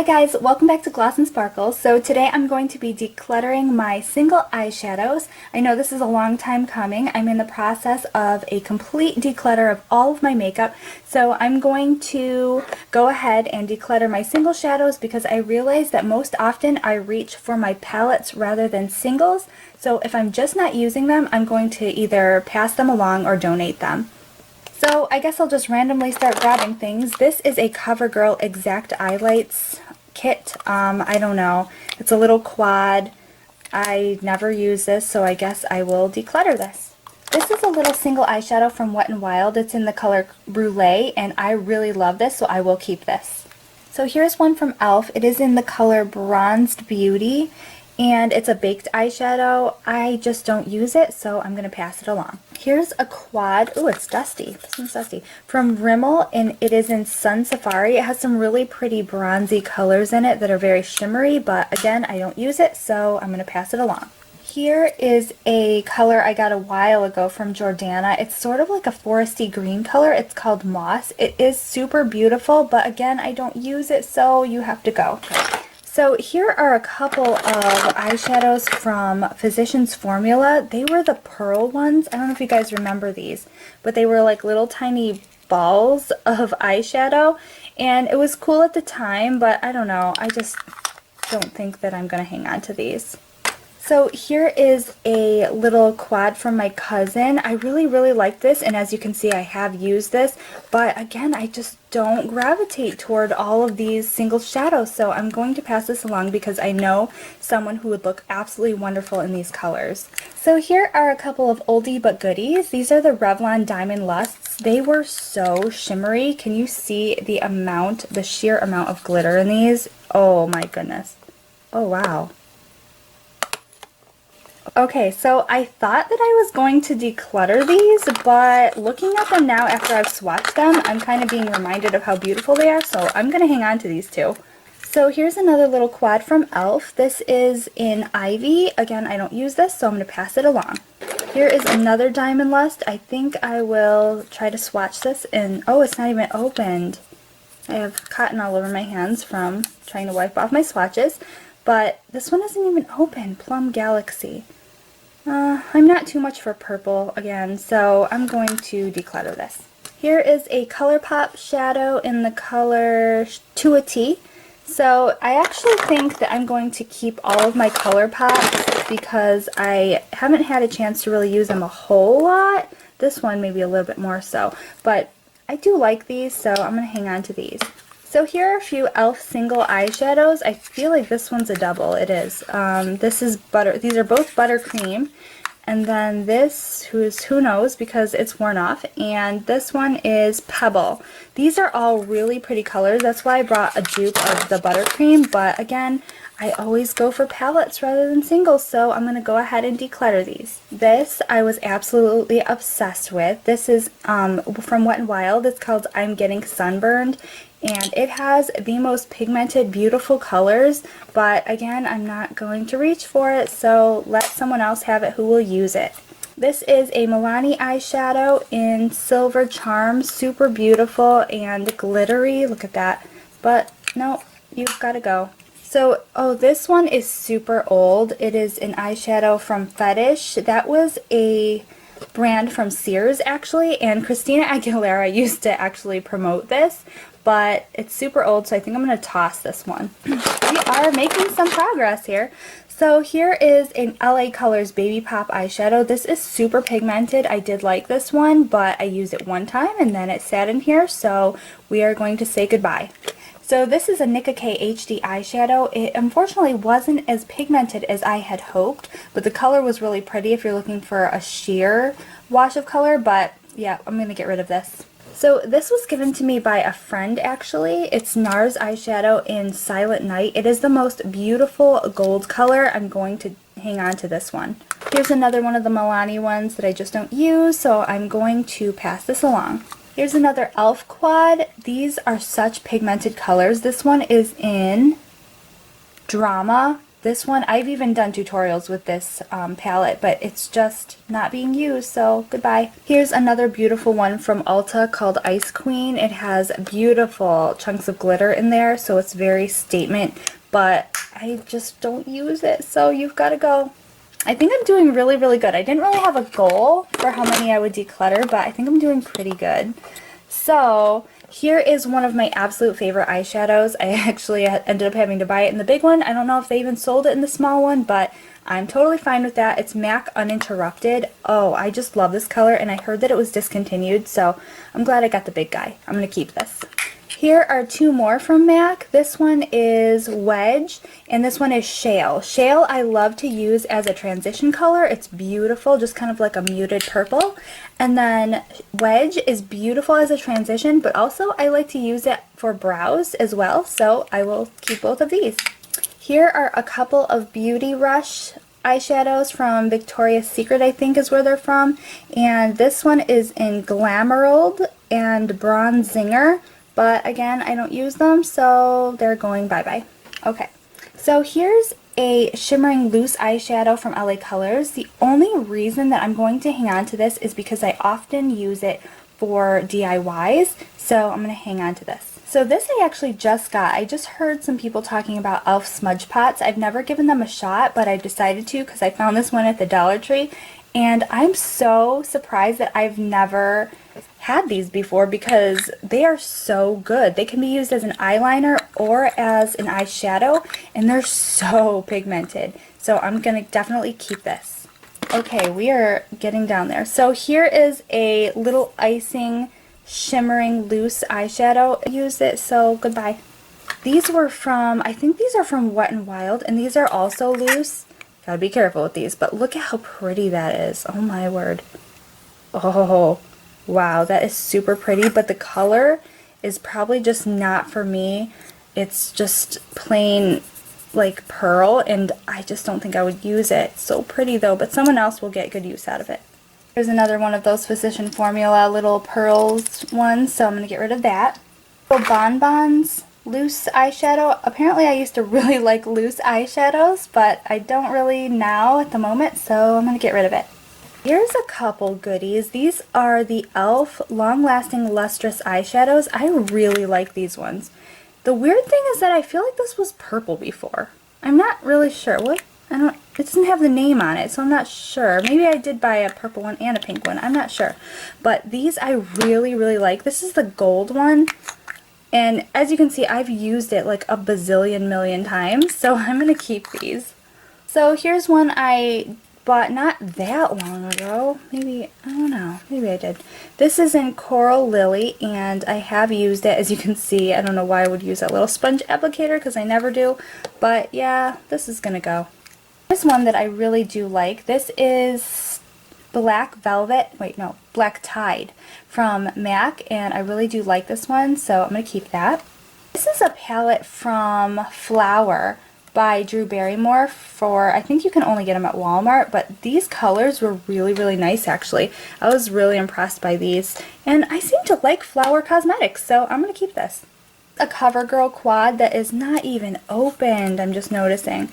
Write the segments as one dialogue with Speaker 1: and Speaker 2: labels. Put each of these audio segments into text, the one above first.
Speaker 1: Hi guys, welcome back to Glossandsparkle. So today I'm going to be decluttering my single eyeshadows. I know this is a long time coming. I'm in the process of a complete declutter of all of my makeup. So I'm going to go ahead and declutter my single shadows because I realize that most often I reach for my palettes rather than singles. So if I'm just not using them, I'm going to either pass them along or donate them. So I guess I'll just randomly start grabbing things. This is a CoverGirl Exact Eyelights kit. I don't know. It's a little quad. I never use this, so I guess I will declutter this. This is a little single eyeshadow from Wet n Wild. It's in the color Brulee, and I really love this, so I will keep this. So here's one from e.l.f. It is in the color Bronzed Beauty, and it's a baked eyeshadow. I just don't use it, so I'm going to pass it along. Here's a quad. Ooh, it's dusty. This one's dusty. From Rimmel, and it is in Sun Safari. It has some really pretty bronzy colors in it that are very shimmery, but again, I don't use it, so I'm going to pass it along. Here is a color I got a while ago from Jordana. It's sort of like a foresty green color. It's called Moss. It is super beautiful, but again, I don't use it, so you have to go. So here are a couple of eyeshadows from Physicians Formula. They were the pearl ones. I don't know if you guys remember these, but they were like little tiny balls of eyeshadow, and it was cool at the time, but I don't know. I just don't think that I'm going to hang on to these. So here is a little quad from my cousin. I really like this, and as you can see I have used this, but again I just don't gravitate toward all of these single shadows, so I'm going to pass this along because I know someone who would look absolutely wonderful in these colors. So here are a couple of oldie but goodies. These are the Revlon Diamond Lusts. They were so shimmery. Can you see the sheer amount of glitter in these? Oh my goodness. Oh wow. Okay, so I thought that I was going to declutter these, but looking at them now after I've swatched them, I'm kind of being reminded of how beautiful they are, so I'm going to hang on to these two. So here's another little quad from e.l.f. This is in Ivy. Again, I don't use this, so I'm going to pass it along. Here is another Diamond Lust. I think I will try to swatch this, and oh, it's not even opened. I have cotton all over my hands from trying to wipe off my swatches, but this one isn't even open. Plum Galaxy. I'm not too much for purple again, so I'm going to declutter this. Here is a Colourpop shadow in the color To a T. So I actually think that I'm going to keep all of my Colourpops because I haven't had a chance to really use them a whole lot. This one maybe a little bit more so, but I do like these, so I'm going to hang on to these. So here are a few e.l.f. single eyeshadows. I feel like this one's a double. It is. This is butter. These are both buttercream. And then this, who knows because it's worn off. And this one is Pebble. These are all really pretty colors. That's why I brought a dupe of the buttercream. But again, I always go for palettes rather than singles, so I'm going to go ahead and declutter these. This I was absolutely obsessed with. This is from Wet n Wild. It's called I'm Getting Sunburned, and it has the most pigmented, beautiful colors, but again, I'm not going to reach for it, so let someone else have it who will use it. This is a Milani eyeshadow in Silver Charm, super beautiful and glittery. Look at that. But no, you've got to go. So, oh, this one is super old. It is an eyeshadow from Fetish. That was a brand from Sears, actually, and Christina Aguilera used to actually promote this, but it's super old, so I think I'm going to toss this one. We are making some progress here. So here is an LA Colors Baby Pop eyeshadow. This is super pigmented. I did like this one, but I used it one time and then it sat in here, so we are going to say goodbye. So this is a Nicka K HD eyeshadow. It unfortunately wasn't as pigmented as I had hoped, but the color was really pretty if you're looking for a sheer wash of color, but yeah, I'm going to get rid of this. So this was given to me by a friend actually. It's Nars eyeshadow in Silent Night. It is the most beautiful gold color. I'm going to hang on to this one. Here's another one of the Milani ones that I just don't use, so I'm going to pass this along. Here's another e.l.f. quad. These are such pigmented colors. This one is in Drama. This one, I've even done tutorials with this palette, but it's just not being used, so goodbye. Here's another beautiful one from Ulta called Ice Queen. It has beautiful chunks of glitter in there, so it's very statement, but I just don't use it, so you've got to go. I think I'm doing really, really good. I didn't really have a goal for how many I would declutter, but I think I'm doing pretty good. So here is one of my absolute favorite eyeshadows. I actually ended up having to buy it in the big one. I don't know if they even sold it in the small one, but I'm totally fine with that. It's MAC Uninterrupted. Oh, I just love this color, and I heard that it was discontinued, so I'm glad I got the big guy. I'm going to keep this. Here are two more from MAC. This one is Wedge, and this one is Shale. Shale I love to use as a transition color. It's beautiful, just kind of like a muted purple. And then Wedge is beautiful as a transition, but also I like to use it for brows as well, so I will keep both of these. Here are a couple of Beauty Rush eyeshadows from Victoria's Secret, I think is where they're from. And this one is in Glamourald and Bronzinger. But again, I don't use them, so they're going bye-bye. Okay, so here's a shimmering loose eyeshadow from LA Colors. The only reason that I'm going to hang on to this is because I often use it for DIYs, so I'm going to hang on to this. So this I actually just got. I just heard some people talking about e.l.f. smudge pots. I've never given them a shot, but I decided to because I found this one at the Dollar Tree, and I'm so surprised that I've never had these before because they are so good. They can be used as an eyeliner or as an eyeshadow, and they're so pigmented. So I'm going to definitely keep this. Okay, we are getting down there. So here is a little icing shimmering loose eyeshadow. I used it, so goodbye. These were from, I think these are from Wet n Wild, and these are also loose. Gotta be careful with these, but look at how pretty that is. Oh my word. Oh, wow, that is super pretty, but the color is probably just not for me. It's just plain like pearl, and I just don't think I would use it. It's so pretty though, but someone else will get good use out of it. Here's another one of those Physician Formula little pearls ones, so I'm going to get rid of that. Little Bonbons loose eyeshadow. Apparently I used to really like loose eyeshadows, but I don't really now at the moment, so I'm going to get rid of it. Here's a couple goodies. These are the e.l.f. Long Lasting Lustrous Eyeshadows. I really like these ones. The weird thing is that I feel like this was purple before. I'm not really sure. What? It doesn't have the name on it, so I'm not sure. Maybe I did buy a purple one and a pink one. I'm not sure. But these I really, really like. This is the gold one. And as you can see, I've used it like a bazillion million times, so I'm going to keep these. So here's one I bought not that long ago. Maybe, I don't know, maybe I did. This is in Coral Lily, and I have used it, as you can see. I don't know why I would use that little sponge applicator, because I never do. But yeah, this is going to go. Here's one that I really do like. This is Black Velvet, Black Tide from MAC, and I really do like this one, so I'm going to keep that. This is a palette from Flower by Drew Barrymore for, I think you can only get them at Walmart, but these colors were really, really nice actually. I was really impressed by these, and I seem to like Flower Cosmetics, so I'm going to keep this. A CoverGirl quad that is not even opened, I'm just noticing.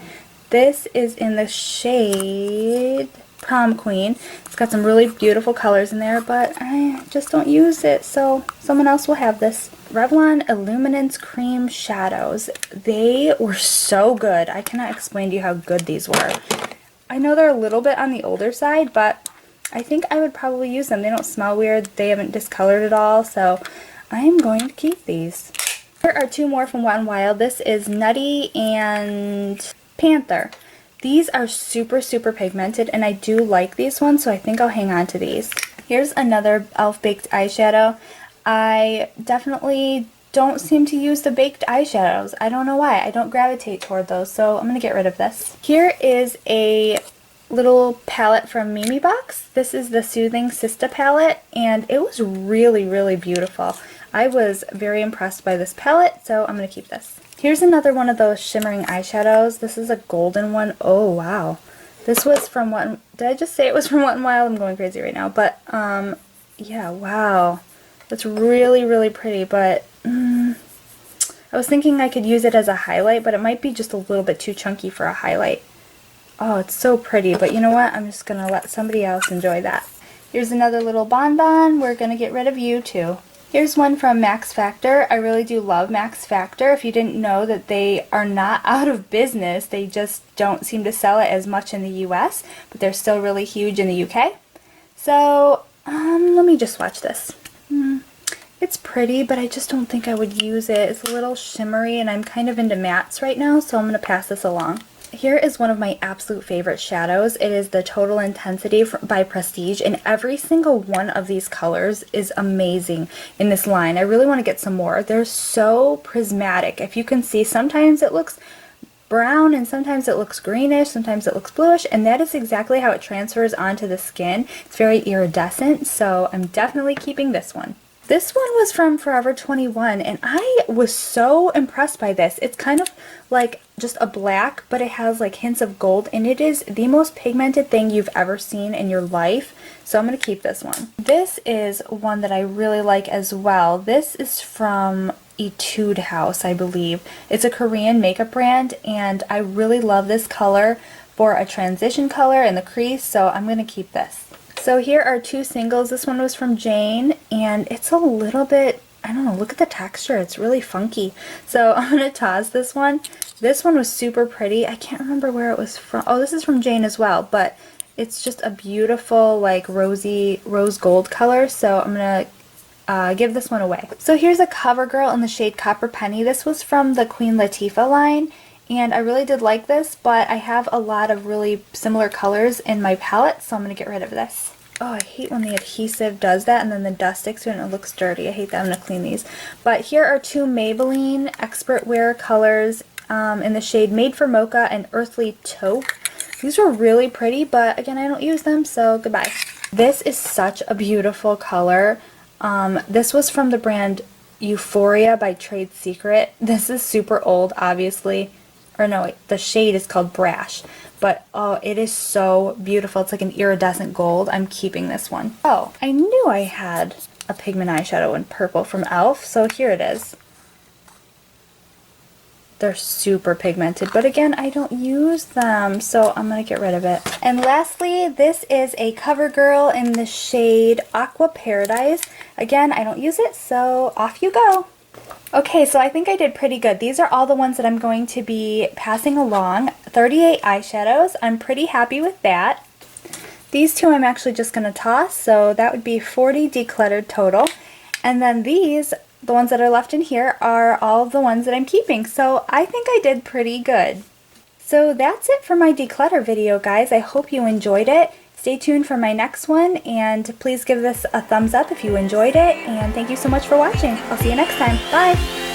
Speaker 1: This is in the shade Prom Queen. It's got some really beautiful colors in there, but I just don't use it, so someone else will have this. Revlon Illuminance Cream Shadows. They were so good. I cannot explain to you how good these were. I know they're a little bit on the older side, but I think I would probably use them. They don't smell weird. They haven't discolored at all, so I am going to keep these. Here are two more from Wet n Wild. This is Nutty and Panther. These are super, super pigmented, and I do like these ones, so I think I'll hang on to these. Here's another e.l.f. Baked Eyeshadow. I definitely don't seem to use the baked eyeshadows. I don't know why. I don't gravitate toward those, so I'm going to get rid of this. Here is a little palette from Mimi Box. This is the Soothing Sista palette, and it was really, really beautiful. I was very impressed by this palette, so I'm going to keep this. Here's another one of those shimmering eyeshadows. This is a golden one. Oh, wow. This was from did I just say it was from Wet n Wild? I'm going crazy right now. But, yeah, wow. That's really, really pretty, but I was thinking I could use it as a highlight, but it might be just a little bit too chunky for a highlight. Oh, it's so pretty, but you know what? I'm just going to let somebody else enjoy that. Here's another little bonbon. We're going to get rid of you too. Here's one from Max Factor. I really do love Max Factor. If you didn't know that they are not out of business, they just don't seem to sell it as much in the US, but they're still really huge in the UK. So, let me just swatch this. It's pretty, but I just don't think I would use it. It's a little shimmery, and I'm kind of into mattes right now, so I'm going to pass this along. Here is one of my absolute favorite shadows. It is the Total Intensity by Prestige, and every single one of these colors is amazing in this line. I really want to get some more. They're so prismatic. If you can see, sometimes it looks brown and sometimes it looks greenish, sometimes it looks bluish, and that is exactly how it transfers onto the skin. It's very iridescent, so I'm definitely keeping this one. This one was from Forever 21, and I was so impressed by this. It's kind of like just a black, but it has like hints of gold, and it is the most pigmented thing you've ever seen in your life. So I'm going to keep this one. This is one that I really like as well. This is from Etude House, I believe. It's a Korean makeup brand, and I really love this color for a transition color in the crease, so I'm going to keep this. So here are two singles. This one was from Jane, and it's a little bit, I don't know, look at the texture. It's really funky. So I'm going to toss this one. This one was super pretty. I can't remember where it was from. Oh, this is from Jane as well, but it's just a beautiful, like, rose gold color. So I'm going to give this one away. So here's a CoverGirl in the shade Copper Penny. This was from the Queen Latifah line, and I really did like this, but I have a lot of really similar colors in my palette, so I'm going to get rid of this. Oh, I hate when the adhesive does that and then the dust sticks to it and it looks dirty. I hate that. I'm going to clean these. But here are two Maybelline Expert Wear colors in the shade Made for Mocha and Earthly Taupe. These were really pretty, but again, I don't use them, so goodbye. This is such a beautiful color. This was from the brand Euphoria by Trade Secret. This is super old, obviously. Or no, wait, the shade is called Brash. But, oh, it is so beautiful. It's like an iridescent gold. I'm keeping this one. Oh, I knew I had a pigment eyeshadow in purple from e.l.f., so here it is. They're super pigmented, but again, I don't use them, so I'm going to get rid of it. And lastly, this is a CoverGirl in the shade Aqua Paradise. Again, I don't use it, so off you go. Okay, so I think I did pretty good. These are all the ones that I'm going to be passing along. 38 eyeshadows. I'm pretty happy with that. These two I'm actually just going to toss, so that would be 40 decluttered total. And then these, the ones that are left in here, are all of the ones that I'm keeping. So I think I did pretty good. So that's it for my declutter video, guys. I hope you enjoyed it. Stay tuned for my next one, and please give this a thumbs up if you enjoyed it, and thank you so much for watching. I'll see you next time. Bye!